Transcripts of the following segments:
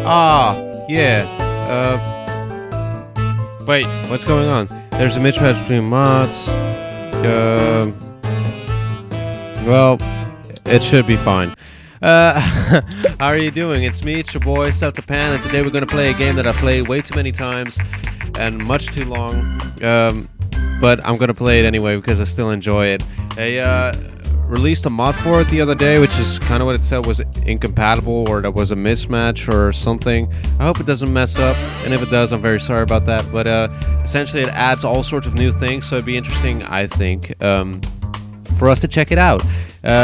Ah, yeah. Wait, what's going on? There's a mismatch between mods. Well, it should be fine. How are you doing? It's me, it's your boy, Scepterpan, and today we're going to play a game that I've played way too many times and much too long. But I'm going to play it anyway because I still enjoy it. They released a mod for it the other day, which is kind of what it said was incompatible or that was a mismatch or something. I hope it doesn't mess up, and if it does, I'm very sorry about that. But essentially it adds all sorts of new things, so it'd be interesting, I think, for us to check it out.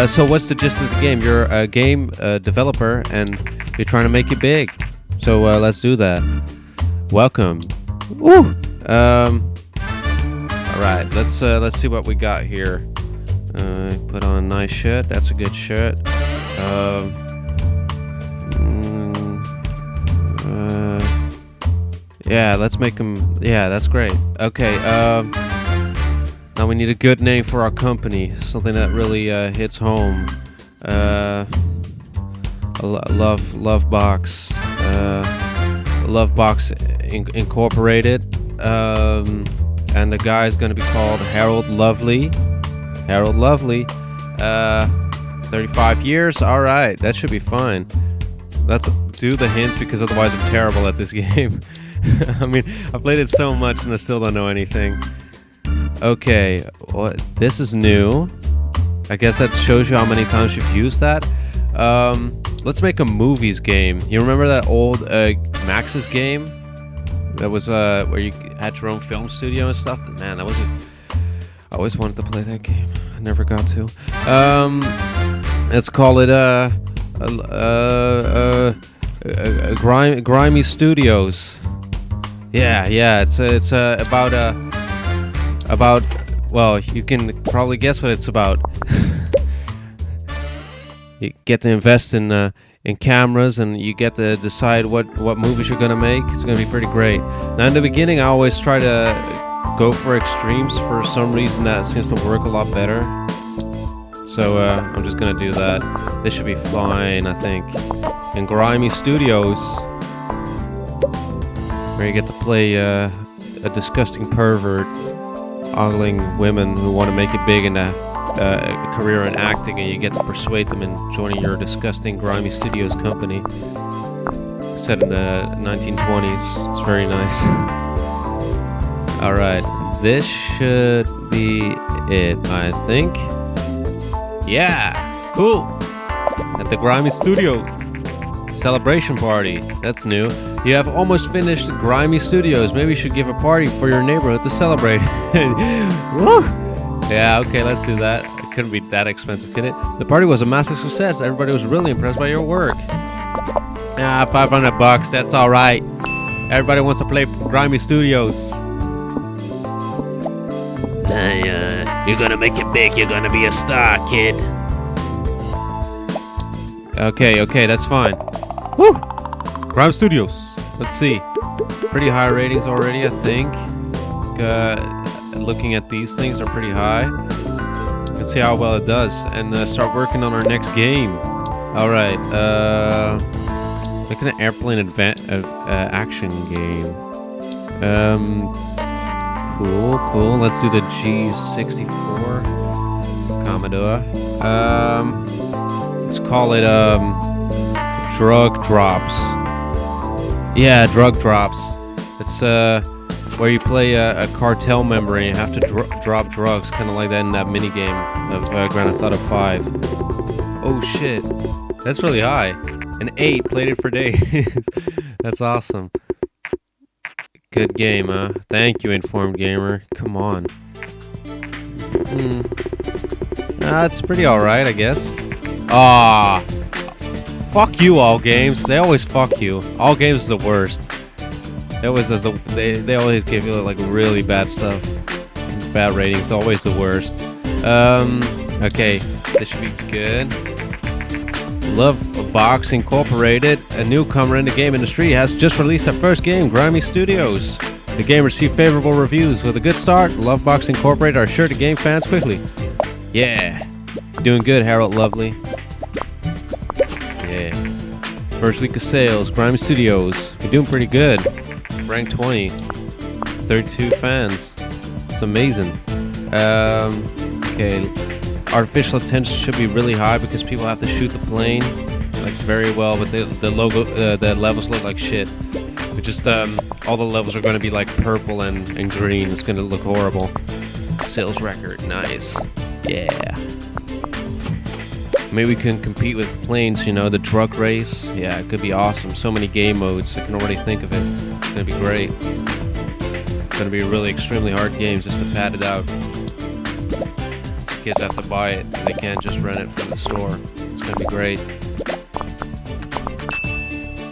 So what's the gist of the game? You're a game developer and you're trying to make it big. So let's do that. Welcome. Woo! Alright, let's see what we got here. Put on a nice shirt. That's a good shirt. Yeah, let's make him. Yeah, that's great. Okay. Now we need a good name for our company. Something that really hits home. Love Box. Love Box Incorporated. And the guy's gonna be called Harold Lovely. Harold Lovely. 35 years. All right, that should be fine. Let's do the hints because otherwise I'm terrible at this game. I mean, I played it so much and I still don't know anything. Okay, this is new. I guess that shows you how many times you've used that. Let's make a movies game. You remember that old Max's game? That was where you had your own film studio and stuff? Man, that was I always wanted to play that game. I never got to. Let's call it Grimy Studios. Yeah. It's about. Well, you can probably guess what it's about. You get to invest in cameras, and you get to decide what movies you're gonna make. It's gonna be pretty great. Now, in the beginning, I always try to go for extremes. For some reason that seems to work a lot better, so I'm just gonna do that. This should be fine, I think. In Grimy Studios, where you get to play a disgusting pervert ogling women who want to make it big in a career in acting, and you get to persuade them in joining your disgusting Grimy Studios company. Set in the 1920s. It's very nice. Alright, this should be it, I think. Yeah, cool. At the Grimy Studios. Celebration party. That's new. You have almost finished Grimy Studios. Maybe you should give a party for your neighborhood to celebrate. Woo! Yeah, okay, let's do that. It couldn't be that expensive, could it? The party was a massive success. Everybody was really impressed by your work. Ah, $500. That's all right. Everybody wants to play Grimy Studios. You're gonna make it big. You're gonna be a star, kid. Okay, that's fine. Woo! Grime Studios. Let's see. Pretty high ratings already, I think. Looking at these things are pretty high. Let's see how well it does, and start working on our next game. All right. Like an airplane action game. Cool. Let's do the G64 Commodore. Let's call it Drug Drops. Yeah, Drug Drops. It's where you play a cartel member and you have to drop drugs, kind of like that in that mini game of Grand Theft Auto 5. Oh shit, that's really high. An 8, played it for days. That's awesome. Good game, huh? Thank you, Informed Gamer. Come on. It's pretty alright, I guess. Ah, fuck you, All Games. They always fuck you. All Games is the worst. They always give you like really bad stuff. Bad ratings, always the worst. Okay, this should be good. Love Box Incorporated, a newcomer in the game industry, has just released their first game, Grimy Studios. The game received favorable reviews. With a good start, Love Box Incorporated are sure to gain fans quickly. Yeah, doing good, Harold Lovely. Yeah. First week of sales, Grime Studios. We're doing pretty good. Rank 20. 32 fans. It's amazing. Okay. Artificial attention should be really high because people have to shoot the plane like very well, but the levels look like shit. It just all the levels are going to be like purple and green. It's going to look horrible. Sales record, nice. Yeah. Maybe we can compete with planes, you know, the truck race. Yeah, it could be awesome. So many game modes. I can already think of it. It's going to be great. It's going to be a really extremely hard game just to pad it out. Kids have to buy it. They can't just rent it from the store. It's going to be great.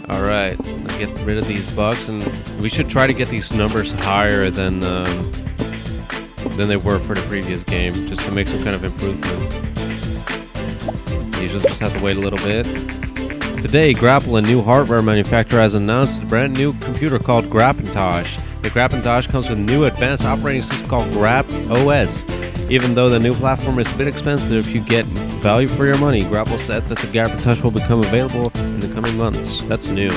Alright, let's get rid of these bugs, and we should try to get these numbers higher than they were for the previous game, just to make some kind of improvement. Usually just have to wait a little bit. Today, Grapple, a new hardware manufacturer, has announced a brand new computer called Grandiose. The Grandiose comes with a new advanced operating system called Grandiose. Even though the new platform is a bit expensive, you get value for your money. Grapple said that the Grandiose will become available in the coming months. That's new.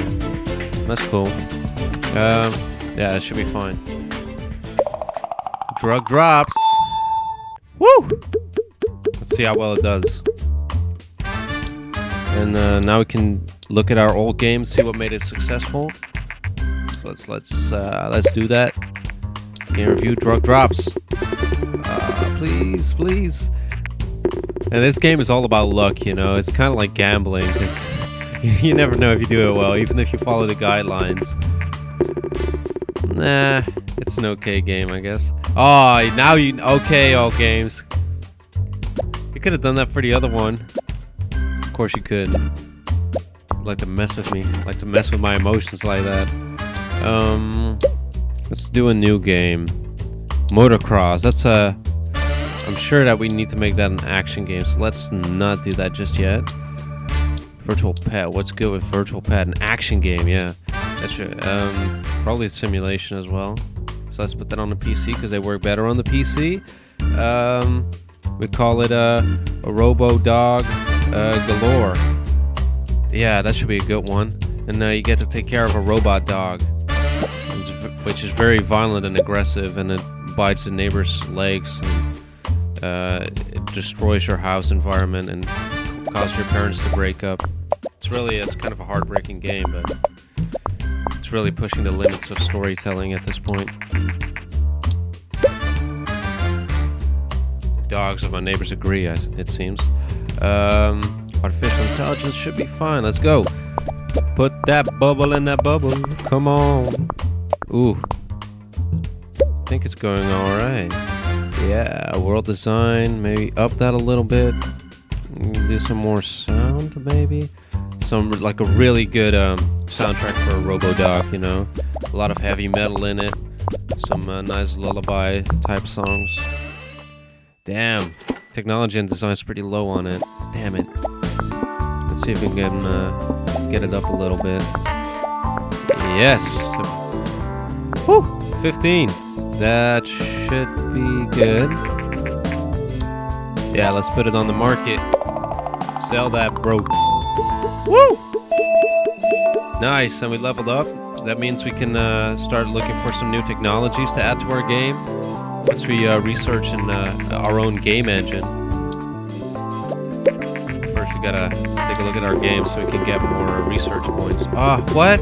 That's cool. Yeah, it should be fine. Drug drops. Woo! Let's see how well it does. And now we can look at our old games, see what made it successful. So let's do that. Game review, drug drops. Please, please. And this game is all about luck, you know. It's kind of like gambling, because you never know if you do it well, even if you follow the guidelines. Nah, it's an okay game, I guess. Oh, now you... Okay, all games. You could have done that for the other one. Of course you could. Like to mess with me. Like to mess with my emotions like that. Let's do a new game. Motocross. That's a... I'm sure that we need to make that an action game, so let's not do that just yet. Virtual Pet. What's good with Virtual Pet? An action game, yeah. That should... probably a simulation as well. So let's put that on the PC because they work better on the PC. We'd call it a Robo Dog Galore. Yeah, that should be a good one. And you get to take care of a robot dog, which is very violent and aggressive, and it bites the neighbor's legs, and it destroys your house environment and causes your parents to break up. It's kind of a heartbreaking game, but it's really pushing the limits of storytelling at this point. The dogs of my neighbors agree, it seems. Artificial intelligence should be fine. Let's go. Put that bubble in that bubble. Come on. Ooh. I think it's going alright. Yeah, world design. Maybe up that a little bit. Do some more sound, maybe. Like a really good soundtrack for a Robo-Dog, you know. A lot of heavy metal in it. Some nice lullaby type songs. Damn. Technology and design's pretty low on it. Damn it. Let's see if we can get it up a little bit. Yes. Woo! 15. That should be good. Yeah, let's put it on the market. Sell that, bro. Woo! Nice, and we leveled up. That means we can start looking for some new technologies to add to our game. Once we research in our own game engine. First, we gotta take a look at our game so we can get more research points. Ah, what?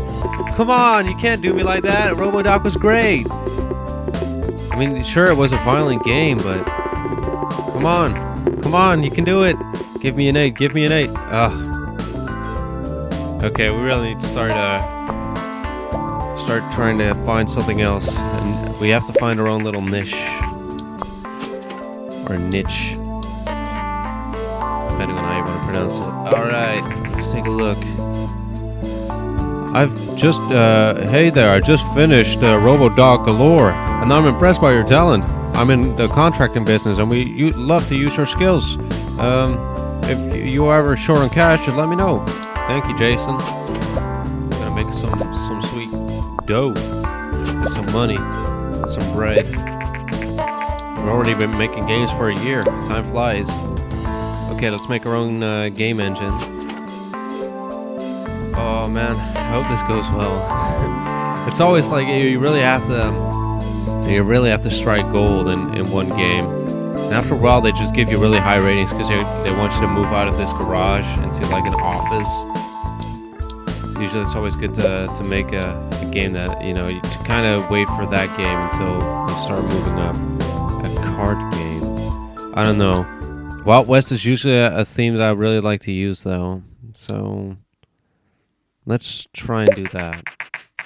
Come on, you can't do me like that. Robo-Dog was great. I mean, sure, it was a violent game, but come on, you can do it. Give me an 8. Give me an 8. Ugh. Okay, we really need to start trying to find something else, and we have to find our own little niche, or niche, depending on how you want to pronounce it. All right, let's take a look. I've just hey there, I just finished Robo Dog Galore, and I'm impressed by your talent. I'm in the contracting business, and you love to use your skills. If you are ever short on cash, just let me know. Thank you, Jason. Gonna make some sweet dough, get some money, some bread. We've already been making games for a year. Time flies. Okay, let's make our own game engine. Oh man, I hope this goes well. It's always like you really have to strike gold in one game. And after a while, they just give you really high ratings because they want you to move out of this garage into like an office. Usually, it's always good to make a game that to kind of wait for that game until you start moving up. A card game. I don't know. Wild West is usually a theme that I really like to use though. So let's try and do that.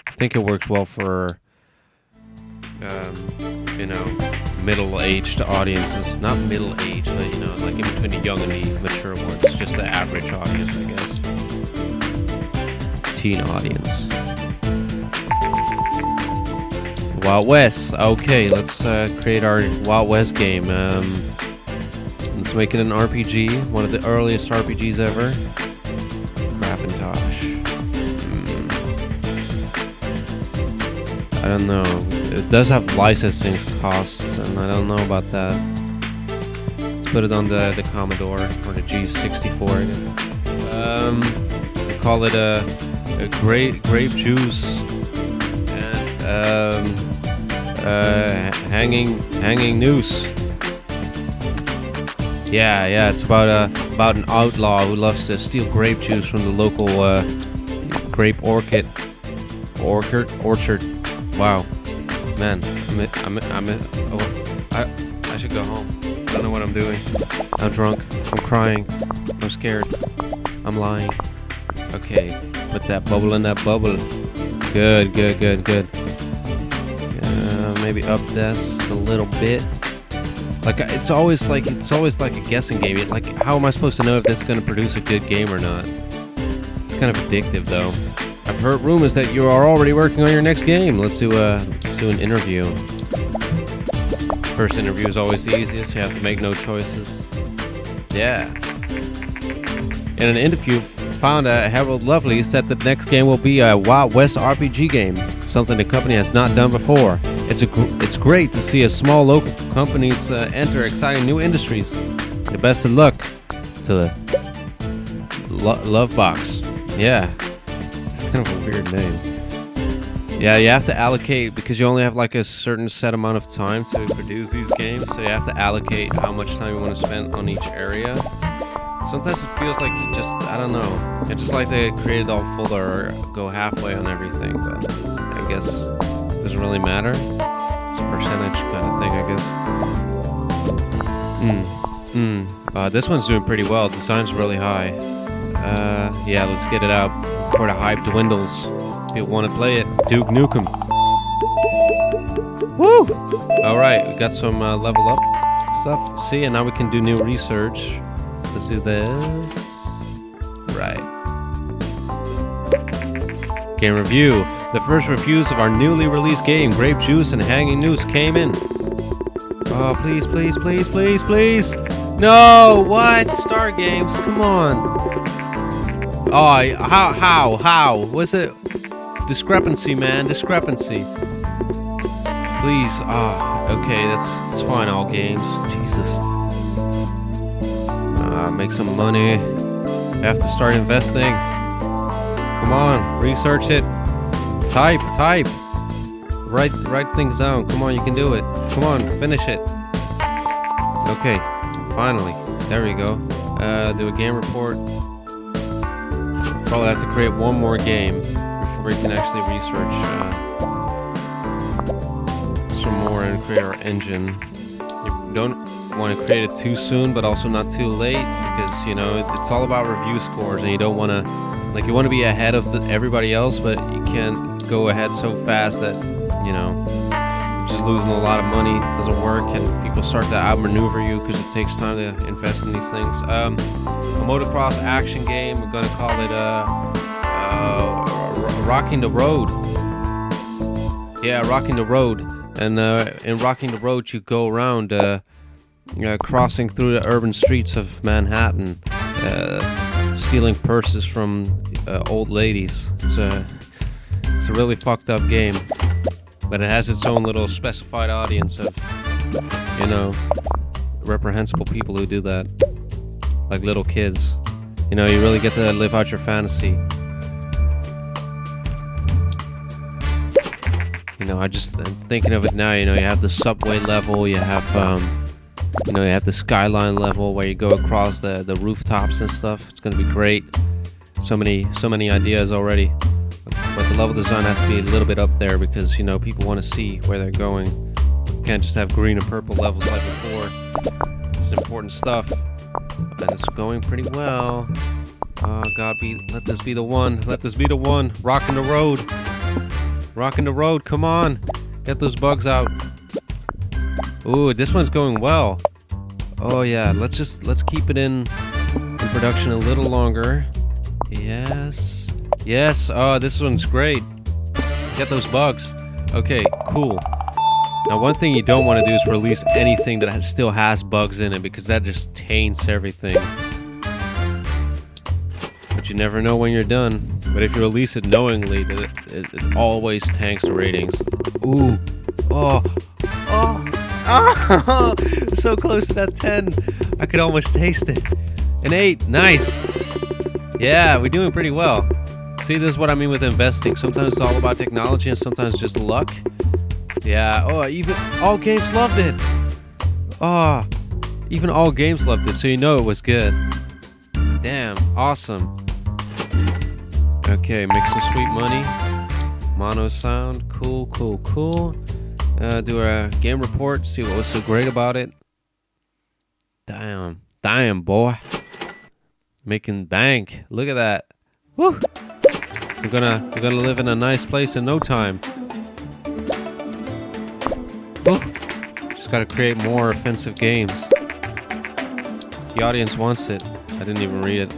I think it works well for middle-aged audiences. Not middle-aged, but like in between the young and the mature ones. Just the average audience, I guess. Teen audience. Wild West. Okay, let's create our Wild West game. Let's make it an RPG. One of the earliest RPGs ever. Macintosh. I don't know. It does have licensing costs, and I don't know about that. Let's put it on the Commodore or the G64. We call it a grape juice and hanging noose. Yeah. It's about an outlaw who loves to steal grape juice from the local grape orchard. Wow, man, I should go home. I don't know what I'm doing. I'm drunk. I'm crying. I'm scared. I'm lying. Okay, put that bubble in that bubble. Good. Maybe up this a little bit. Like it's always like a guessing game. Like, how am I supposed to know if this is going to produce a good game or not? It's kind of addictive, though. I've heard rumors that you are already working on your next game. Let's do an interview. First interview is always the easiest. You have to make no choices. Yeah. In an interview, founder Harold Lovely said that the next game will be a Wild West RPG game, something the company has not done before. It's great to see a small local companies enter exciting new industries. The best of luck to the Lovebox. Yeah. It's kind of a weird name. Yeah, you have to allocate because you only have like a certain set amount of time to produce these games, so you have to allocate how much time you want to spend on each area. Sometimes it feels like I don't know. It's just like they created all full or go halfway on everything, but I guess it doesn't really matter. It's a percentage kind of thing, I guess. This one's doing pretty well. The design's really high. Yeah, let's get it out before the hype dwindles. People want to play it. Duke Nukem. Woo! Alright, we got some level up stuff. See, and now we can do new research. Let's do this. Right. Game review. The first reviews of our newly released game, Grape Juice and Hanging Noose, came in. Oh, please. No! What? Star Games, come on. Oh, how? What's it? Discrepancy, man. Discrepancy. Please. Okay, that's fine, all games. Jesus. Make some money. I have to start investing. Come on, research it. Type. Write things down. Come on, you can do it. Come on, finish it. Okay, finally. There we go. Do a game report. Probably have to create one more game before we can actually research some more and create our engine. You don't want to create it too soon, but also not too late, because it's all about review scores, and you don't want to you want to be ahead of everybody else, but you can't go ahead so fast that you're just losing a lot of money. It doesn't work, and people start to outmaneuver you because it takes time to invest in these things. A motocross action game. We're gonna call it Rocking the Road. Yeah, Rocking the Road. And in Rocking the Road, you go around crossing through the urban streets of Manhattan, stealing purses from old ladies. It's a really fucked up game, but it has its own little specified audience of reprehensible people who do that, like little kids. You really get to live out your fantasy. You know, I'm thinking of it now. You know, you have the subway level, you have you know, you have the skyline level where you go across the rooftops and stuff. It's gonna be great. So many ideas already. But the level design has to be a little bit up there because, you know, people want to see where they're going. You can't just have green and purple levels like before. It's important stuff. And it's going pretty well. Oh God, let this be the one. Let this be the one. Rocking the road. Rocking the road. Come on. Get those bugs out. Ooh, this one's going well. Oh yeah, let's keep it in production a little longer. Yes. Yes. Oh, this one's great. Get those bugs. Okay, cool. Now, one thing you don't want to do is release anything that still has bugs in it because that just taints everything. But you never know when you're done. But if you release it knowingly, it always tanks the ratings. Ooh. Oh. Oh. Oh. So close to that 10. I could almost taste it. An 8. Nice. Yeah, we're doing pretty well. See, this is what I mean with investing. Sometimes it's all about technology and sometimes just luck. Yeah. Oh, even all games loved it. Oh, even all games loved it. So you know it was good. Damn. Awesome. Okay, make some sweet money. Mono sound. Cool, cool, cool. Do a game report. See what was so great about it. Damn. Damn, boy. Making bank. Look at that. Woo. We're gonna live in a nice place in no time. Woo. Just gotta create more offensive games. The audience wants it. I didn't even read it.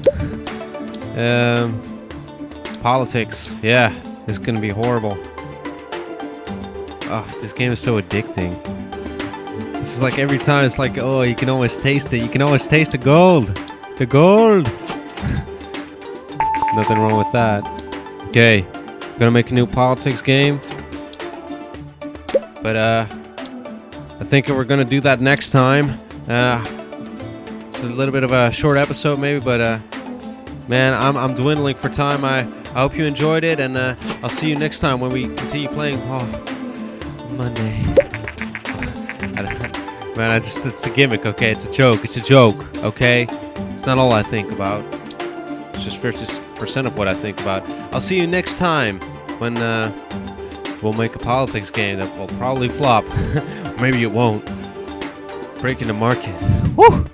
Politics. Yeah, it's gonna be horrible. Oh, this game is so addicting. This is like every time it's like, oh, you can always taste it. You can always taste the gold. The gold. Nothing wrong with that. Okay, gonna make a new politics game. But I think we're gonna do that next time. It's a little bit of a short episode maybe, but man, I'm dwindling for time. I hope you enjoyed it, and I'll see you next time when we continue playing. Oh, Monday. Man, it's a gimmick, okay? It's a joke. It's a joke, okay? It's not all I think about. It's just 50% of what I think about. I'll see you next time when we'll make a politics game that will probably flop. Maybe it won't. Breaking the market. Woo!